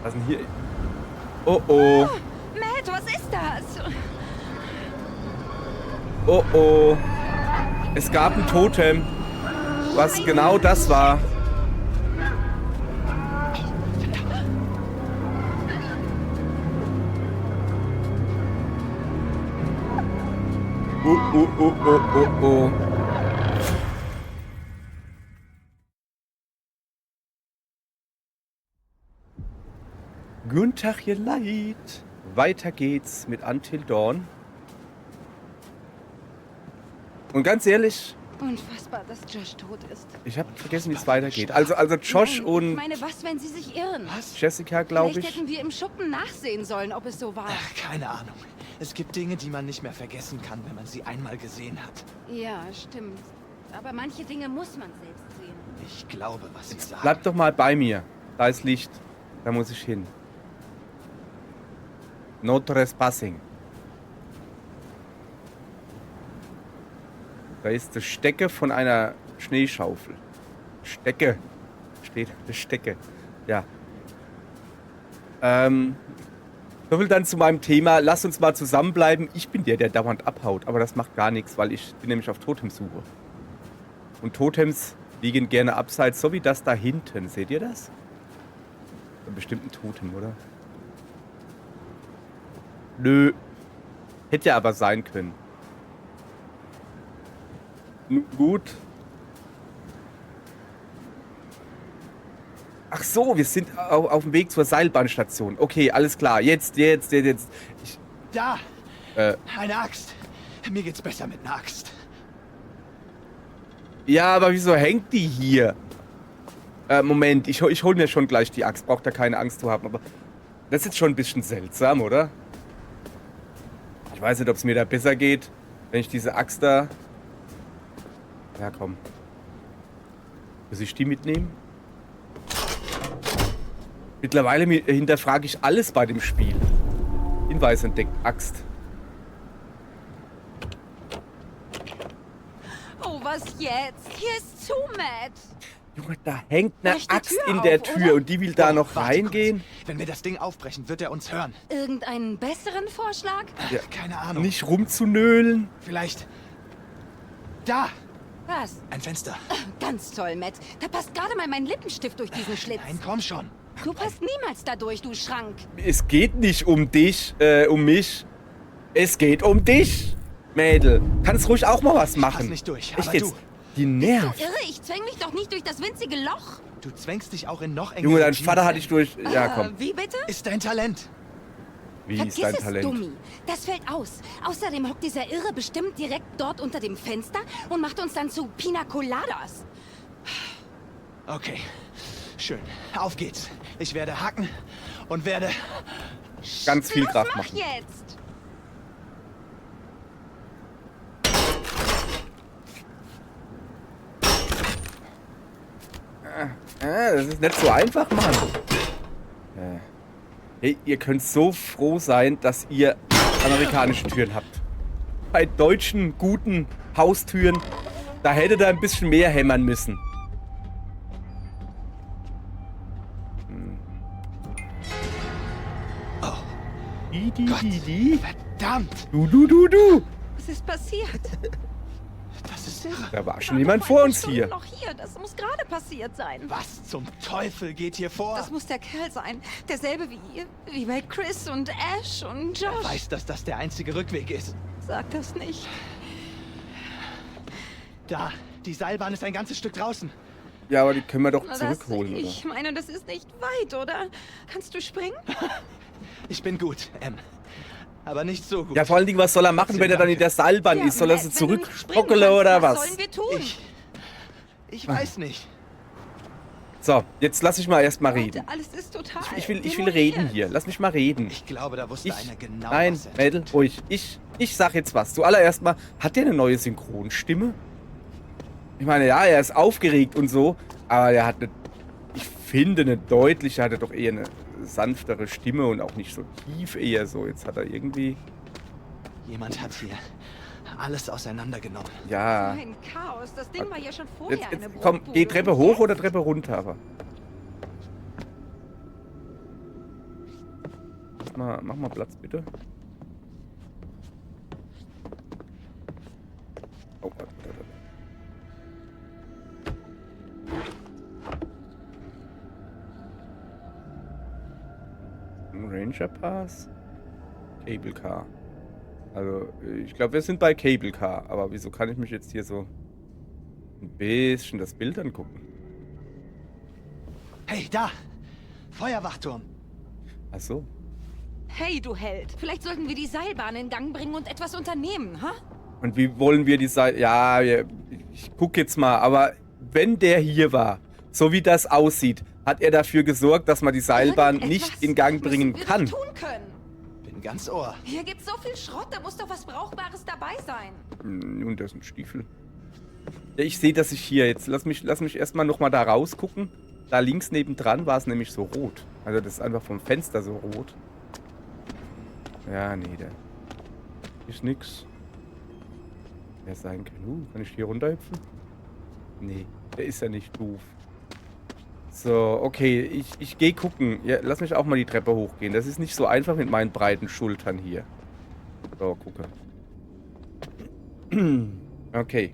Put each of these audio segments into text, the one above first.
Was denn hier? Oh oh. Matt, was ist das? Oh oh. Es gab ein Totem. Was genau das war. Oh. Guten Tag, ihr Leid. Weiter geht's mit Until Dawn. Und ganz ehrlich, Unfassbar, dass Josh tot ist. ich habe vergessen, wie es weitergeht. Also Josh Nein, und ich meine, was, wenn sie sich irren? Jessica, glaube Vielleicht ich. hätten wir im Schuppen nachsehen sollen, ob es so war. Keine Ahnung. Es gibt Dinge, die man nicht mehr vergessen kann, wenn man sie einmal gesehen hat. Ja, stimmt. Aber manche Dinge muss man selbst sehen. Ich glaube, was sie sagen. Bleib doch mal bei mir. Da ist Licht. Da muss ich hin. No trespassing. Da ist die Stecke von einer Schneeschaufel. Stecke. Steht eine Stecke. Ja. So viel dann zu meinem Thema. Lass uns mal zusammenbleiben. Ich bin der dauernd abhaut. Aber das macht gar nichts, weil ich bin nämlich auf Totemsuche. Und Totems liegen gerne abseits, so wie das da hinten. Seht ihr das? Bestimmt ein Totem, oder? Nö. Hätte ja aber sein können. Gut. Ach so, wir sind auf dem Weg zur Seilbahnstation. Okay, alles klar. Jetzt. Da! Eine Axt. Mir geht's besser mit einer Axt. Ja, aber wieso hängt die hier? Moment, ich hol mir schon gleich die Axt. Braucht da keine Angst zu haben. Aber das ist jetzt schon ein bisschen seltsam, oder? Ich weiß nicht, ob es mir da besser geht, wenn ich diese Axt da... Ja, komm. Muss ich die mitnehmen? Mittlerweile hinterfrage ich alles bei dem Spiel. Hinweis entdeckt, Axt. Oh, was jetzt? Hier ist zu, Matt. Junge, da hängt eine Brech die Axt Tür in der auf, Tür oder? und die will da noch Warte reingehen. kurz. Wenn wir das Ding aufbrechen, wird er uns hören. Irgendeinen besseren Vorschlag? Ja. Keine Ahnung. Nicht rumzunölen. Vielleicht... Da! Was? Ein Fenster. Ganz toll, Matt. Da passt gerade mal mein Lippenstift durch diesen Schlitz. Nein, komm schon. Du passt niemals da durch, du Schrank. Es geht nicht um dich, um mich. Es geht um dich, Mädel. Kannst ruhig auch mal was Pass machen. nicht durch, Echt aber jetzt? du. Die Du nervt. irre, ich zwäng mich doch nicht durch das winzige Loch. Du zwängst dich auch in noch engere Junge, dein Jeans Vater hat ein. dich durch... Ja, komm. Wie bitte? Ist dein Talent. Wie ist Vergiss dein es, Talent? Dummi. Das fällt aus. Außerdem hockt dieser Irre bestimmt direkt dort unter dem Fenster und macht uns dann zu Pina Coladas. Okay. Schön. Auf geht's. Ich werde hacken und werde... Ganz viel Los, Kraft mach machen. jetzt. Das ist nicht so einfach, Mann. Hey, ihr könnt so froh sein, dass ihr amerikanische Türen habt. Bei deutschen, guten Haustüren, da hättet ihr ein bisschen mehr hämmern müssen. Die. Verdammt! Du. Was ist passiert? Das ist irre. Da war schon jemand vor uns Stunden hier. noch hier. Das muss gerade passiert sein. Was zum Teufel geht hier vor? Das muss der Kerl sein. Derselbe wie bei Chris und Ash und Er Josh. weiß, dass das der einzige Rückweg ist. Sag das nicht. Da, die Seilbahn ist ein ganzes Stück draußen. Ja, aber die können wir doch Das- zurückholen, oder? Ich meine, das ist nicht weit, oder? Kannst du springen? Ich bin gut, M. Aber nicht so gut. Ja, vor allen Dingen, was soll er machen, wenn er dann in der Seilbahn ist? Soll er sie Matt, wenn du nicht springen zurückrockele kannst, oder was? Was sollen wir tun? Ich weiß nicht. So, jetzt lass ich mal erst mal reden. Alles ist total. Ich will reden hier. Lass mich mal reden. Ich glaube, da wusste einer genau, Nein, was er Mädel, tut. ruhig. Ich sag jetzt was. Zuallererst mal, hat der eine neue Synchronstimme? Ich meine, ja, er ist aufgeregt und so, aber er hat eine, ich finde, eine deutliche, hat er doch eher eine sanftere Stimme und auch nicht so tief eher so. Jetzt hat er irgendwie, Jemand hat hier alles auseinandergenommen. ja. Ein Chaos. Das Ding war ja schon vorher Jetzt, eine komm, Brotbude. geh Treppe Und hoch jetzt? oder Treppe runter, aber. mach mal Platz, bitte. Oh, warte. Ranger Pass? Cable Car. Also, ich glaube, wir sind bei Cable Car. Aber wieso kann ich mich jetzt hier so ein bisschen das Bild angucken? Hey, da! Feuerwachturm! Ach so. Hey, du Held. Vielleicht sollten wir die Seilbahn in Gang bringen und etwas unternehmen, ha? Und wie wollen wir die Seite... Ja, ich guck jetzt mal. Aber wenn der hier war, so wie das aussieht, hat er dafür gesorgt, dass man die Seilbahn nicht in Gang bringen kann. Müssen wir doch tun können. Bin ganz Ohr. Hier gibt's so viel Schrott, da muss doch was Brauchbares dabei sein. Nun, das sind Stiefel. Ja, ich sehe, dass ich hier jetzt... Lass mich erstmal nochmal da rausgucken. Da links nebendran war es nämlich so rot. Also das ist einfach vom Fenster so rot. Ja, nee, da ist nix. Wer sein kann. Kann ich hier runterhüpfen? Nee, der ist ja nicht doof. So, okay, ich gehe gucken. Ja, lass mich auch mal die Treppe hochgehen. Das ist nicht so einfach mit meinen breiten Schultern hier. So, gucke. Okay.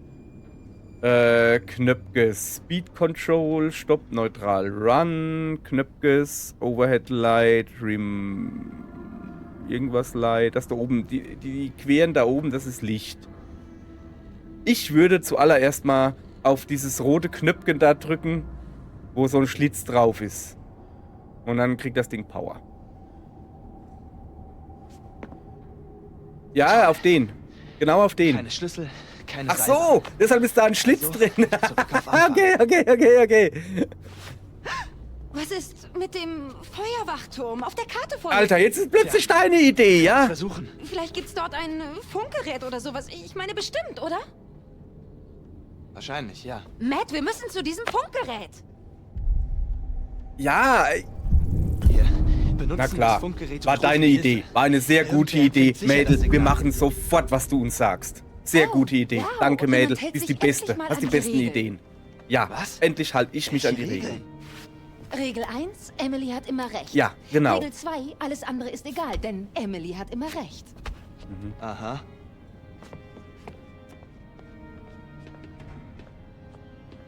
Knöpkes. Speed Control, Stopp, Neutral, Run. Knöpkes, Overhead Light, irgendwas Light. Das da oben, die Queren da oben, das ist Licht. Ich würde zuallererst mal auf dieses rote Knöpfchen da drücken, wo so ein Schlitz drauf ist. Und dann kriegt das Ding Power. Ja, auf den. Genau auf den. Keine Schlüssel, keine Ach so, deshalb ist da ein Schlitz drin. Okay. Was ist mit dem Feuerwachturm auf der Karte vor? Alter, jetzt ist plötzlich deine Idee, ja? Versuchen. Vielleicht gibt's dort ein Funkgerät oder sowas. Ich meine bestimmt, oder? Wahrscheinlich, ja. Matt, wir müssen zu diesem Funkgerät. Ja, Wir benutzen na klar. das Funkgerät. War und deine rufen Idee. Hilfe. War eine sehr gute Irgendwer Idee. kriegt sicher das Mädel, wir Signal. machen sofort, was du uns sagst. Sehr gute Idee. wow, Danke, und Mädel. jemand hält Bist die sich endlich Beste. mal Hast die an die besten Regeln. Ideen. Ja, Was? endlich halte ich mich an die Welche Regeln. Regel 1, Emily hat immer recht. Ja, genau. Regel 2, alles andere ist egal, denn Emily hat immer recht. Aha.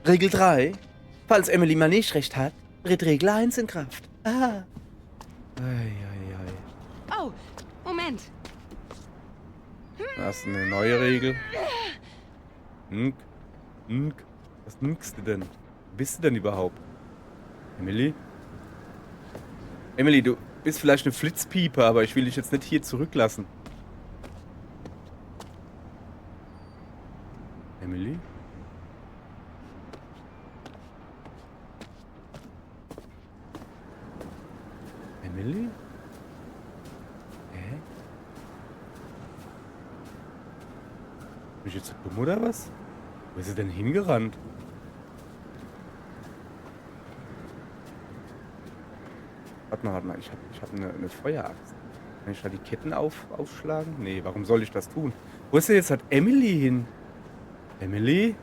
Regel 3. Falls Emily mal nicht recht hat, tritt Regel 1 in Kraft. Ah. Oh, Moment. Das ist eine neue Regel. Was nünkst du denn? Wo bist du denn überhaupt? Emily? Emily, du bist vielleicht eine Flitzpiepe, aber ich will dich jetzt nicht hier zurücklassen. Emily? Emily? Hä? Bin ich jetzt so dumm oder was? Wo ist sie denn hingerannt? Warte mal, ich hab eine Feueraxt. Kann ich da die Ketten aufschlagen? Nee, warum soll ich das tun? Wo ist denn jetzt Emily hin? Emily?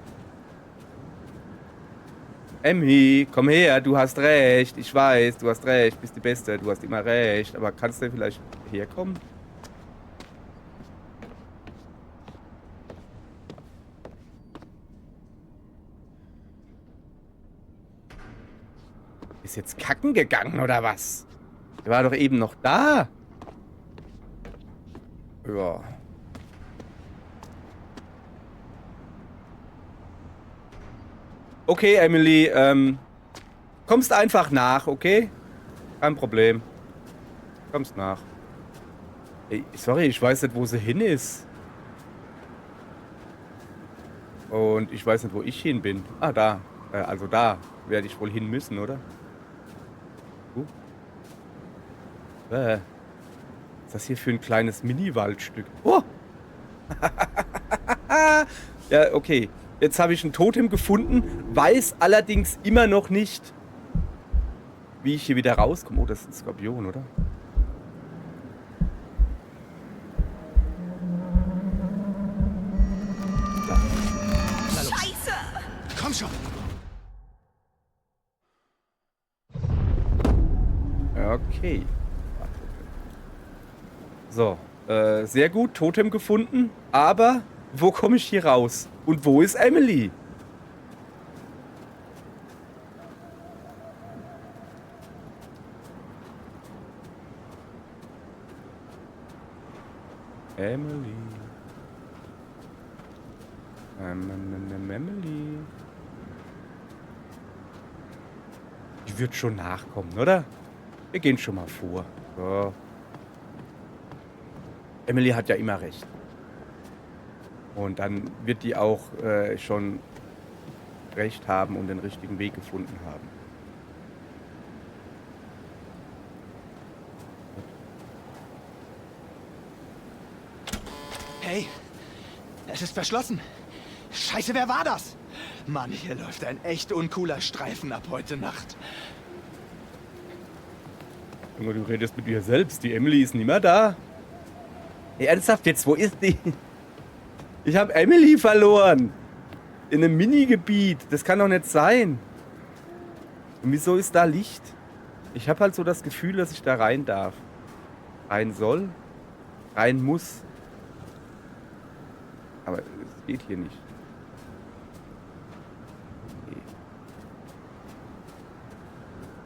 Emmy, komm her, du hast recht. Ich weiß, du hast recht, bist die Beste, du hast immer recht. Aber kannst du vielleicht herkommen? Ist jetzt kacken gegangen, oder was? Der war doch eben noch da. Ja. Okay, Emily, kommst einfach nach, okay? Kein Problem. Kommst nach. Ey, sorry, ich weiß nicht, wo sie hin ist. Und ich weiß nicht, wo ich hin bin. Ah, da. Also da werde ich wohl hin müssen, oder? Was ist das hier für ein kleines Mini-Waldstück? Oh! Ja, okay. Jetzt habe ich ein Totem gefunden, weiß allerdings immer noch nicht, wie ich hier wieder rauskomme. Oh, das ist ein Skorpion, oder? Scheiße! Komm schon! Okay. So, sehr gut, Totem gefunden. Aber wo komme ich hier raus? Und wo ist Emily? Emily. Emily. Die wird schon nachkommen, oder? Wir gehen schon mal vor. So. Emily hat ja immer recht. Und dann wird die auch schon recht haben und den richtigen Weg gefunden haben. Hey, es ist verschlossen. Scheiße, wer war das? Mann, hier läuft ein echt uncooler Streifen ab heute Nacht. Junge, du redest mit dir selbst. Die Emily ist nicht mehr da. Hey, ernsthaft jetzt, wo ist die? Ich habe Emily verloren. In einem Minigebiet. Das kann doch nicht sein. Und wieso ist da Licht? Ich habe halt so das Gefühl, dass ich da rein darf. Rein soll. Rein muss. Aber es geht hier nicht. Okay.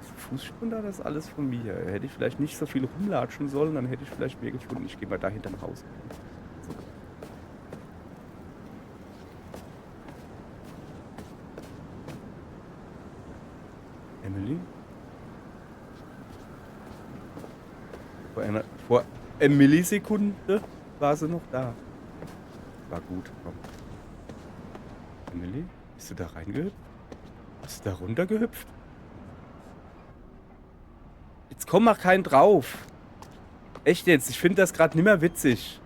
Ist Fußspuren da, das ist alles von mir. Hätte ich vielleicht nicht so viel rumlatschen sollen, dann hätte ich vielleicht mehr gefunden. Ich gehe mal da hinterm Haus. So. Emily? Vor einer Millisekunde war sie noch da. War gut, komm. Emily, bist du da reingehüpft? Bist du da runtergehüpft? Jetzt komm mal keinen drauf. Echt jetzt, ich finde das gerade nicht mehr witzig.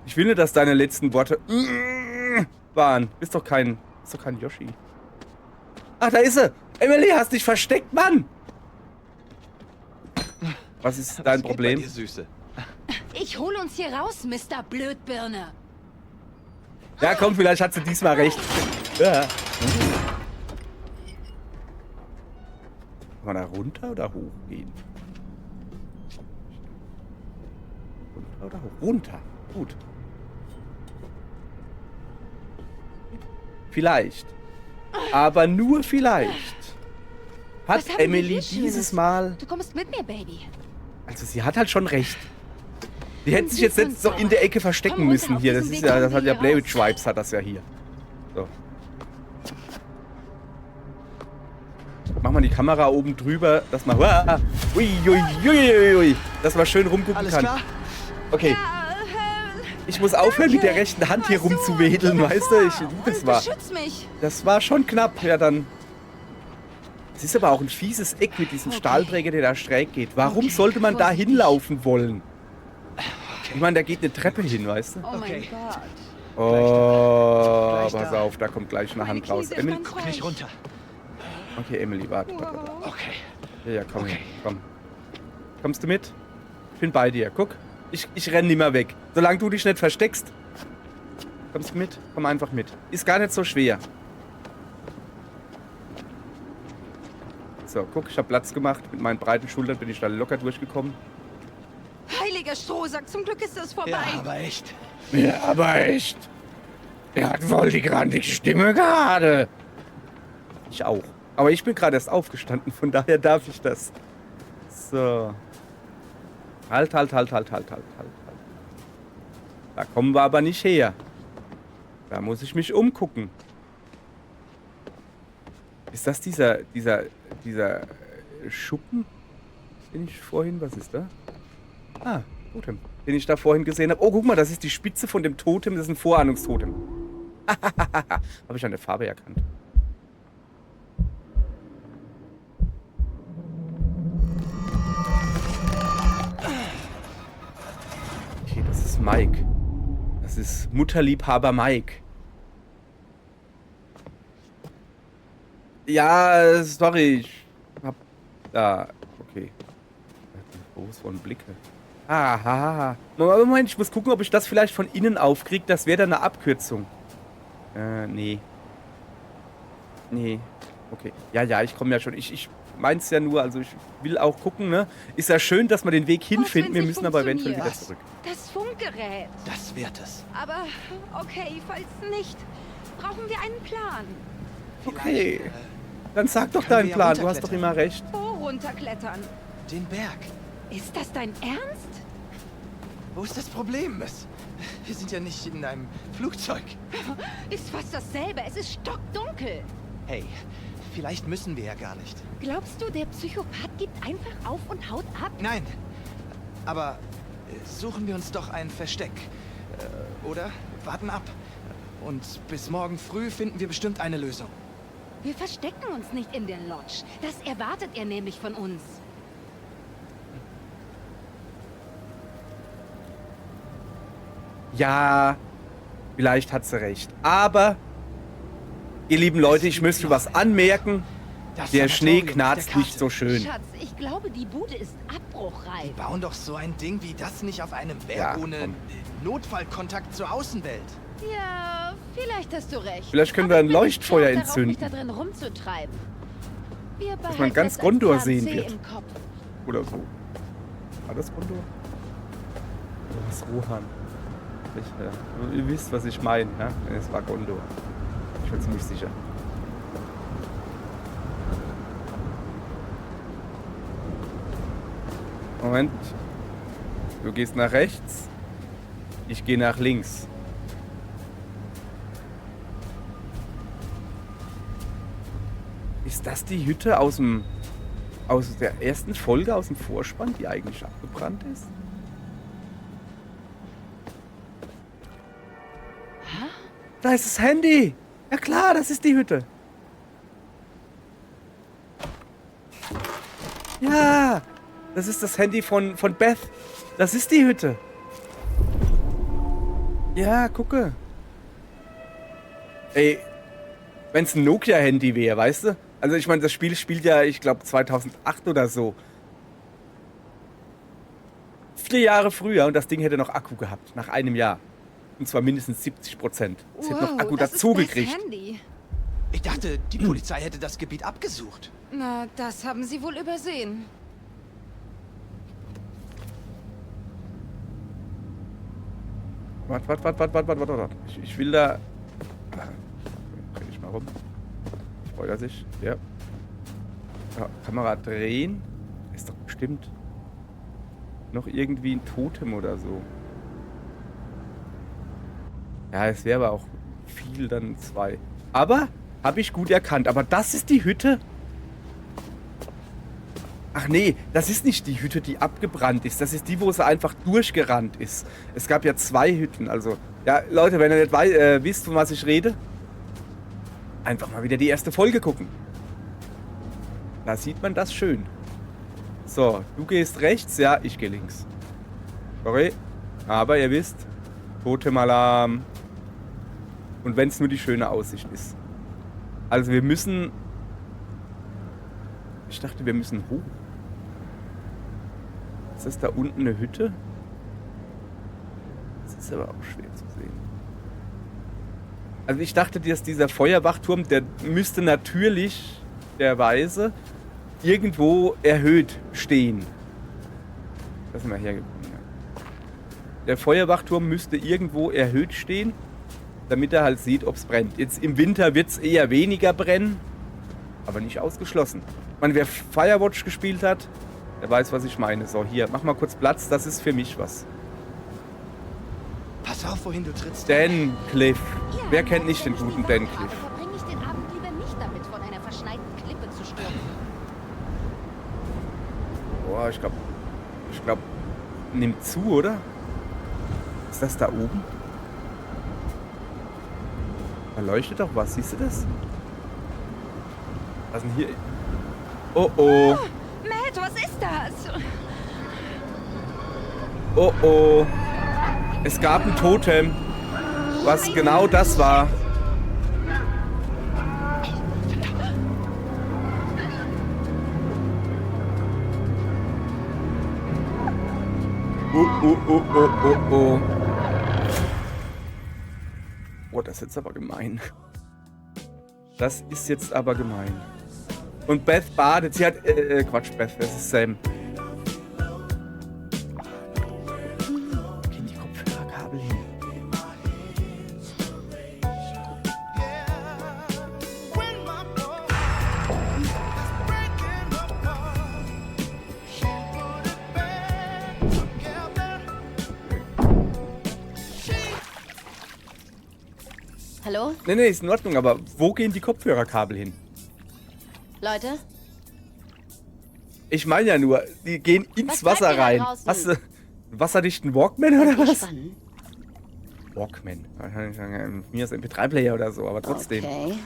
Ich will nicht, dass deine letzten Worte waren. Bist doch kein Yoshi. Ach, da ist sie. Emily, hast dich versteckt, Mann. Was ist dein Problem? Bei dir, Süße? Ich hol uns hier raus, Mr. Blödbirne. Ja, komm, vielleicht hat sie diesmal recht. Ja. Kann man da runter oder hoch gehen? Runter oder hoch? Runter. Gut. Vielleicht. Aber nur vielleicht. Hat Was haben wir Emily hier dieses Schönes? Mal... Du kommst mit mir, Baby. Also sie hat halt schon recht. Die hätten sich Sie jetzt nicht sind so sauer. in der Ecke verstecken Komm runter, müssen auf hier. Das diesem ist Weg ja, kommen das wir hat ja hier Blair raus. Witch Vibes, hat das ja hier. So. Mach mal die Kamera oben drüber, dass man... Ui, ui, ui, ui, dass man schön rumgucken Alles kann. klar? Okay. Ich muss aufhören, mit der rechten Hand hier rumzuwedeln, weißt du? Beschütz mich. Das war schon knapp. Ja, dann... Es ist aber auch ein fieses Eck mit diesem Stahlträger, der da schräg geht. Warum sollte man da vorsichtig. hinlaufen wollen? Ich meine, da geht eine Treppe hin, weißt du? Oh mein Okay. Gott. Oh, Gleich pass da. auf, da kommt gleich eine Meine Hand raus. Knie sind Emily, ganz Guck nicht runter. okay, Emily, warte. Okay. Ja, komm Okay. her, komm. Kommst du mit? Ich bin bei dir, guck. Ich renn nicht mehr weg. Solange du dich nicht versteckst. Kommst du mit? Komm einfach mit. Ist gar nicht so schwer. So, guck, ich habe Platz gemacht. Mit meinen breiten Schultern bin ich da locker durchgekommen. Heiliger Strohsack, zum Glück ist das vorbei. Ja, aber echt. Ja, aber echt. Er hat voll die grandige Stimme gerade. Ich auch. Aber ich bin gerade erst aufgestanden, von daher darf ich das. So. Halt. Da kommen wir aber nicht her. Da muss ich mich umgucken. Ist das dieser Schuppen, den ich vorhin, was ist da? Ah, Totem, den ich da vorhin gesehen habe. Oh, guck mal, das ist die Spitze von dem Totem, das ist ein Vorahnungstotem. Habe ich an der Farbe erkannt. Okay, das ist Mike. Das ist Mutterliebhaber Mike. Ja, sorry, ich hab da... Okay. Groß von Blicke. Aha. Moment, ich muss gucken, ob ich das vielleicht von innen aufkriege. Das wäre dann eine Abkürzung. Nee. Nee. Okay. Ja, ja, ich komme ja schon. Ich mein's ja nur, also ich will auch gucken, ne? Ist ja schön, dass wir den Weg hinfinden. Wir müssen aber eventuell wieder zurück. Das Funkgerät. Das wird es. Aber okay, falls nicht, brauchen wir einen Plan. Okay. Vielleicht, Dann sag doch können deinen wir ja Plan. Du hast doch runterklettern. immer recht. Wo runterklettern? den Berg. Ist das dein Ernst? Wo ist das Problem, Miss? Wir sind ja nicht in einem Flugzeug. Ist fast dasselbe. Es ist stockdunkel. Hey, vielleicht müssen wir ja gar nicht. Glaubst du, der Psychopath gibt einfach auf und haut ab? Nein, aber suchen wir uns doch ein Versteck. Oder warten ab. Und bis morgen früh finden wir bestimmt eine Lösung. Wir verstecken uns nicht in der Lodge. Das erwartet er nämlich von uns. Ja, vielleicht hat sie recht. Aber, ihr lieben Leute, ich möchte was anmerken. Das Der Schnee Sanatorium auf knarzt der nicht Karte. so schön. Schatz, ich glaube, die Bude ist abbruchreif. Die bauen doch so ein Ding wie das nicht auf einem Berg Ja, ohne komm. Notfallkontakt zur Außenwelt. Ja, vielleicht hast du recht. Vielleicht können Aber wir ein ich bin Leuchtfeuer nicht scharf darauf, mich entzünden. da drin rumzutreiben. Wir man behalten ganz es als Gondor Plan sehen C wird. im Kopf. Oder so. War das Gondor? Oder was Rohan? Ihr wisst, was ich meine, ja? Es war Gondor. Ich bin ziemlich sicher. Moment. Du gehst nach rechts. Ich gehe nach links. Ist das die Hütte aus der ersten Folge, aus dem Vorspann, die eigentlich abgebrannt ist? Da ist das Handy. Ja klar, das ist die Hütte. Ja, das ist das Handy von Beth. Das ist die Hütte. Ja, gucke. Ey, wenn es ein Nokia-Handy wäre, weißt du? Also ich meine, das Spiel spielt ja, ich glaube, 2008 oder so. 4 Jahre früher und das Ding hätte noch Akku gehabt, nach einem Jahr. Und zwar mindestens 70%. Es hätte noch Akku das ist dazugekriegt. Beths Handy. Ich dachte, die Polizei hätte das Gebiet abgesucht. Na, das haben sie wohl übersehen. Warte. Ich will da... Dreh ich mal rum. Freut er sich. Ja. Ja, Kamera drehen. Ist doch bestimmt noch irgendwie ein Totem oder so. Ja, es wäre aber auch viel, dann 2. Aber, habe ich gut erkannt. Aber das ist die Hütte? Ach nee, das ist nicht die Hütte, die abgebrannt ist. Das ist die, wo sie einfach durchgerannt ist. Es gab ja 2 Hütten. Also, ja, Leute, wenn ihr nicht wisst, von was ich rede, einfach mal wieder die erste Folge gucken. Da sieht man das schön. So, du gehst rechts, ja, ich gehe links. Sorry, aber ihr wisst, Totemalarm. Und wenn es nur die schöne Aussicht ist. Also wir müssen... Ich dachte, wir müssen hoch. Ist das da unten eine Hütte? Das ist aber auch schwer zu sehen. Also ich dachte, dass dieser Feuerwachturm, der müsste natürlicherweise irgendwo erhöht stehen. Das sind wir hergekommen. Ja. Der Feuerwachturm müsste irgendwo erhöht stehen, damit er halt sieht, ob es brennt. Jetzt im Winter wird es eher weniger brennen, aber nicht ausgeschlossen. Man, wer Firewatch gespielt hat, der weiß, was ich meine. So, hier, mach mal kurz Platz, das ist für mich was. Pass auf, wohin du trittst. Dan Cliff. Ja, Wer kennt nicht den wenn ich guten die Dan Waffe habe, Cliff? verbringe ich den Abend lieber nicht damit, von einer verschneiten Klippe zu stürzen. Boah, ich glaube, nimmt zu, oder? Ist das da oben? Da leuchtet doch was, siehst du das? Was denn hier? Oh oh. Matt, was ist das? Oh oh. Es gab ein Totem, was genau das war. Oh. Oh, das ist jetzt aber gemein. Das ist jetzt aber gemein. Und Beth badet. Sie hat. Quatsch, Beth, das ist Sam. Gehen die Kopfhörerkabel hin. Hallo? Nee, ist in Ordnung, aber wo gehen die Kopfhörerkabel hin? Leute? Ich meine ja nur, die gehen ins Was Wasser treibt ihr da rein. draußen? Hast du einen wasserdichten Walkman oder was? Spannend. Walkman. Wahrscheinlich mir ist MP3-Player oder so, aber trotzdem. Okay.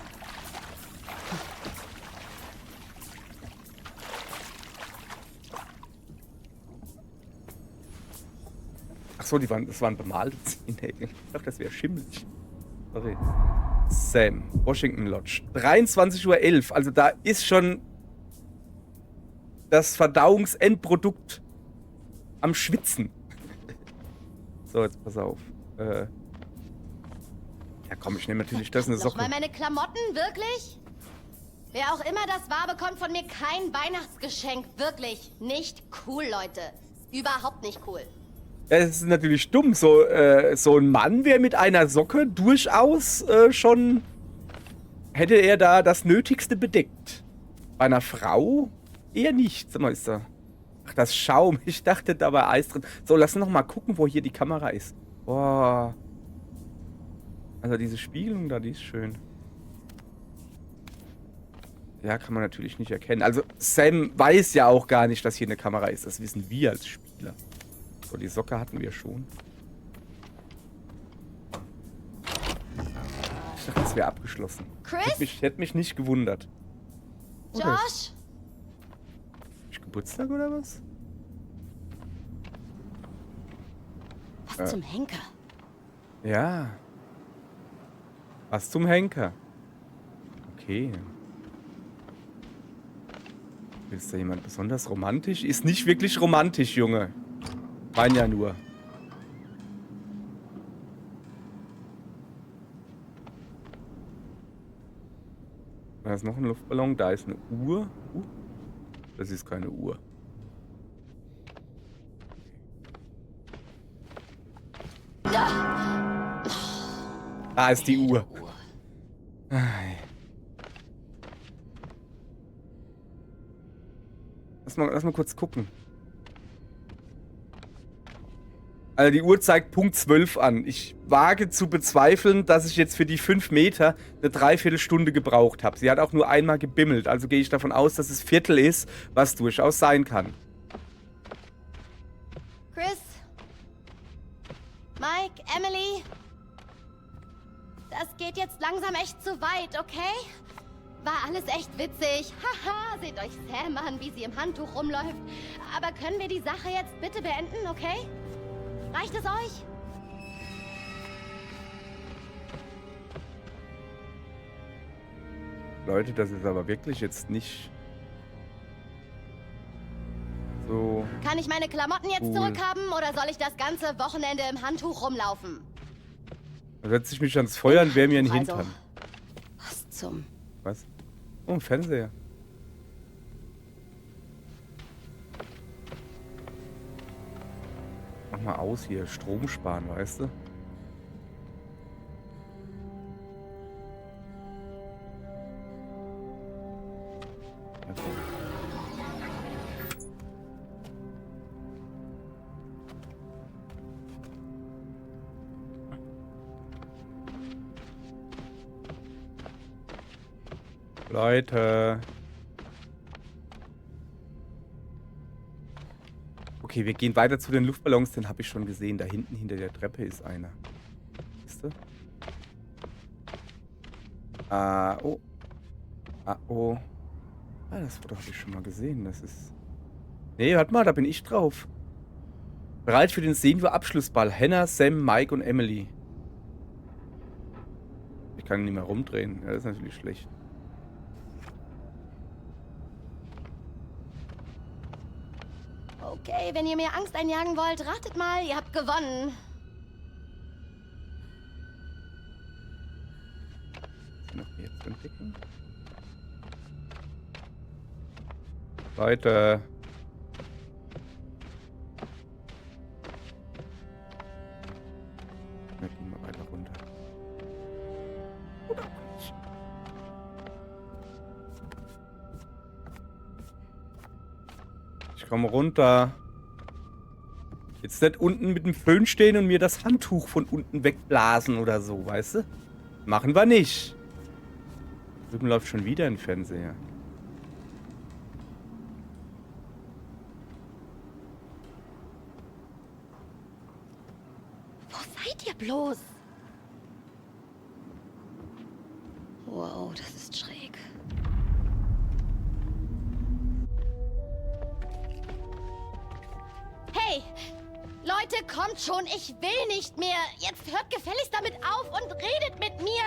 Achso, das waren bemalte Zähne. Ich dachte, das wäre schimmelig. Sorry. Sam, Washington Lodge. 23:11 Uhr. Also da ist schon das Verdauungsendprodukt am Schwitzen. So, jetzt pass auf. Ja komm, ich nehme natürlich das eine Socke. Nochmal meine Klamotten, wirklich? Wer auch immer das war, bekommt von mir kein Weihnachtsgeschenk. Wirklich nicht cool, Leute. Überhaupt nicht cool. Es ist natürlich dumm. So ein Mann wäre mit einer Socke durchaus schon... Hätte er da das Nötigste bedeckt. Bei einer Frau eher nicht. Sag mal, ist da... Ach, das Schaum. Ich dachte, da war Eis drin. So, lass noch mal gucken, wo hier die Kamera ist. Boah. Also diese Spiegelung da, die ist schön. Ja, kann man natürlich nicht erkennen. Also Sam weiß ja auch gar nicht, dass hier eine Kamera ist. Das wissen wir als Spieler. So, die Socke hatten wir schon. Ich dachte, das wäre abgeschlossen. Chris? Hätte mich nicht gewundert. Oder Josh? ist Geburtstag oder was? Was zum Henker? Ja. Was zum Henker. Okay. Ist da jemand besonders romantisch? Ist nicht wirklich romantisch, Junge. Mein ja nur. Da ist noch ein Luftballon, da ist eine Uhr. Das ist keine Uhr. Da ist die Uhr. Lass mal kurz gucken. Also die Uhr zeigt Punkt 12 an. Ich wage zu bezweifeln, dass ich jetzt für die 5 Meter eine Dreiviertelstunde gebraucht habe. Sie hat auch nur einmal gebimmelt. Also gehe ich davon aus, dass es Viertel ist, was durchaus sein kann. Chris? Mike? Emily? Das geht jetzt langsam echt zu weit, okay? War alles echt witzig. Haha, seht euch Sam an, wie sie im Handtuch rumläuft. Aber können wir die Sache jetzt bitte beenden, okay? Reicht es euch? Leute, das ist aber wirklich jetzt nicht so... Kann ich meine Klamotten jetzt Cool. zurückhaben oder soll ich das ganze Wochenende im Handtuch rumlaufen? Da setze ich mich ans Feuer und wär mir einen Also. Hintern. Was zum... Was? Oh, ein Fernseher. Mach mal aus hier. Strom sparen, weißt du? Ja, komm. Leute. Okay, wir gehen weiter zu den Luftballons, den habe ich schon gesehen. Da hinten hinter der Treppe ist einer. Siehst du? Ah, oh. Ah, oh. Ah, das Foto habe ich schon mal gesehen. Das ist... Nee, warte mal, da bin ich drauf. Bereit für den Senior-Abschlussball. Hannah, Sam, Mike und Emily. Ich kann ihn nicht mehr rumdrehen. Ja, das ist natürlich schlecht. Okay, wenn ihr mir Angst einjagen wollt, ratet mal, ihr habt gewonnen. Noch mehr zu entdecken. Weiter. Ja, gehen wir weiter runter. Oder auch nicht. Ich komme runter. Jetzt nicht unten mit dem Föhn stehen und mir das Handtuch von unten wegblasen oder so, weißt du? Machen wir nicht. Drüben läuft schon wieder ein Fernseher. Wo seid ihr bloß? Wow, das ist schräg. Hey! Leute, kommt schon, ich will nicht mehr. Jetzt hört gefälligst damit auf und redet mit mir.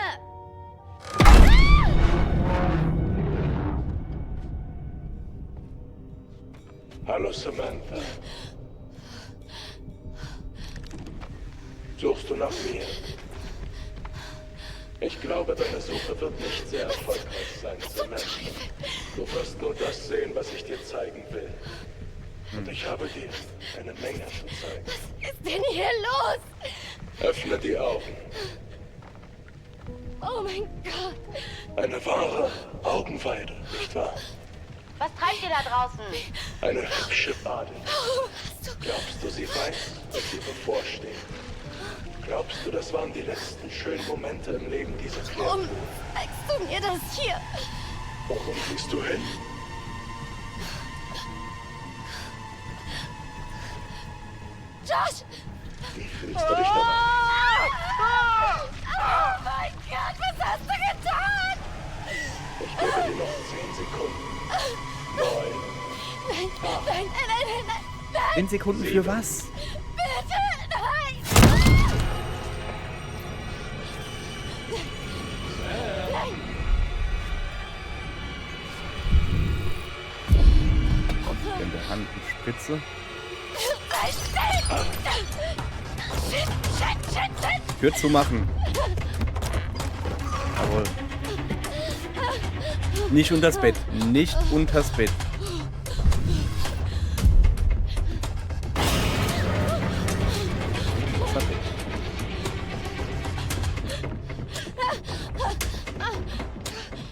Hallo Samantha. Suchst du nach mir? Ich glaube, deine Suche wird nicht sehr erfolgreich sein, Samantha. Du wirst nur das sehen, was ich dir zeigen will. Und ich habe dir eine Menge zu zeigen. Was ist denn hier los? Öffne die Augen. Oh mein Gott. Eine wahre Augenweide, nicht wahr? Was treibt ihr da draußen? Eine hübsche Badin. Glaubst du, sie weiß, was ihr bevorsteht? Glaubst du, das waren die letzten schönen Momente im Leben dieser Warum Kreatur? zeigst du mir das hier? Worum siehst du hin? Josh! Wie fühlst du dich dabei? Oh mein Gott, was hast du getan? Ich gebe dir noch 10 Sekunden. 9. Nein. 10 Sekunden für was? Bitte, nein! In der Hand eine Spritze. Tür zu machen. Jawohl. Nicht unters Bett. Nicht unters Bett.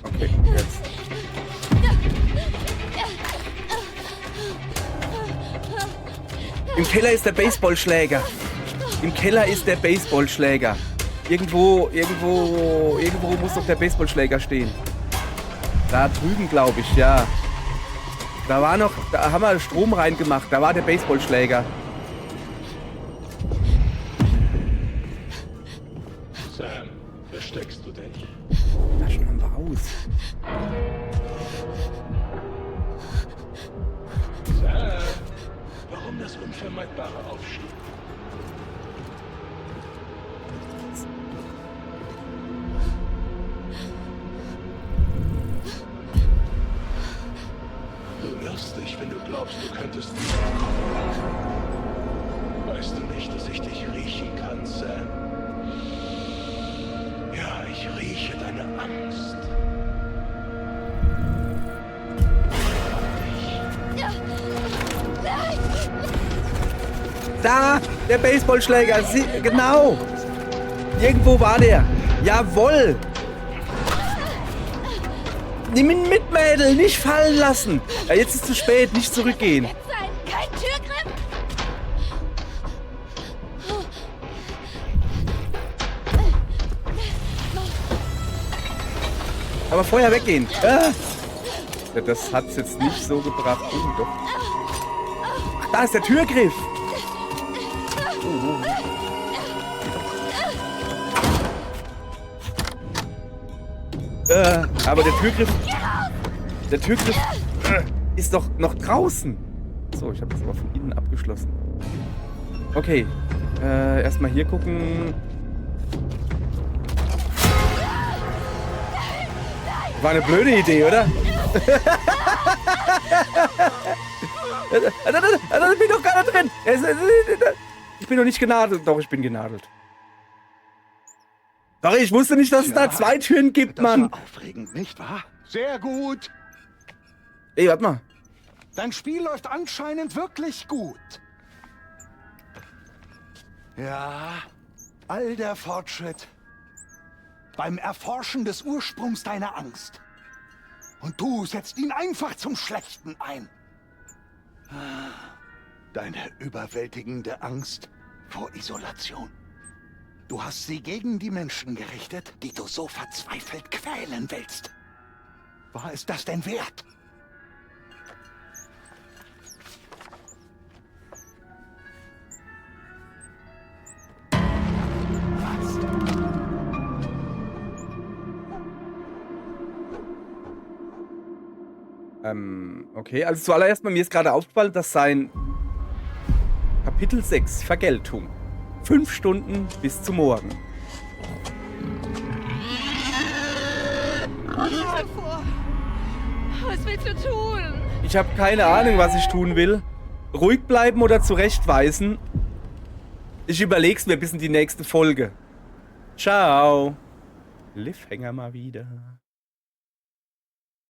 Okay, jetzt. Im Keller ist der Baseballschläger. Im Keller ist der Baseballschläger. Irgendwo muss doch der Baseballschläger stehen. Da drüben, glaube ich, ja. Da haben wir Strom reingemacht. Da war der Baseballschläger. Sam, versteckst du dich? Taschen haben wir aus. Sam, warum das Unvermeidbare aufschieben? Du irrst dich, wenn du glaubst, du könntest nicht. Weißt du nicht, dass ich dich riechen kann, Sam? Ja, ich rieche deine Angst. Da! Der Baseballschläger! Genau! Irgendwo war der! Jawohl! Nimm ihn mit, Mädel! Nicht fallen lassen! Ja, jetzt ist es zu spät, nicht zurückgehen. Kein Türgriff! Aber vorher weggehen. Ah. Ja, das hat's jetzt nicht so gebracht. Oh, doch. Ach, da ist der Türgriff. Aber der Türgriff ist doch noch draußen. So, ich habe das aber von innen abgeschlossen. Okay, erstmal hier gucken. War eine blöde Idee, oder? Da bin doch gar nicht drin. Ich bin noch nicht genadelt. Doch, ich bin genadelt. Sorry, ich wusste nicht, dass es da 2 Türen gibt, Das Mann. war aufregend, nicht wahr? Sehr gut. Ey, warte mal. Dein Spiel läuft anscheinend wirklich gut. Ja, all der Fortschritt beim Erforschen des Ursprungs deiner Angst. Und du setzt ihn einfach zum Schlechten ein. Deine überwältigende Angst vor Isolation. Du hast sie gegen die Menschen gerichtet, die du so verzweifelt quälen willst. War es das denn wert? Okay, also zuallererst mal, mir ist gerade aufgefallen, dass sein Kapitel 6, Vergeltung, 5 Stunden bis zum Morgen. Was willst du tun? Ich habe keine Ahnung, was ich tun will. Ruhig bleiben oder zurechtweisen. Ich überleg's mir bis in die nächste Folge. Ciao. Cliffhanger mal wieder.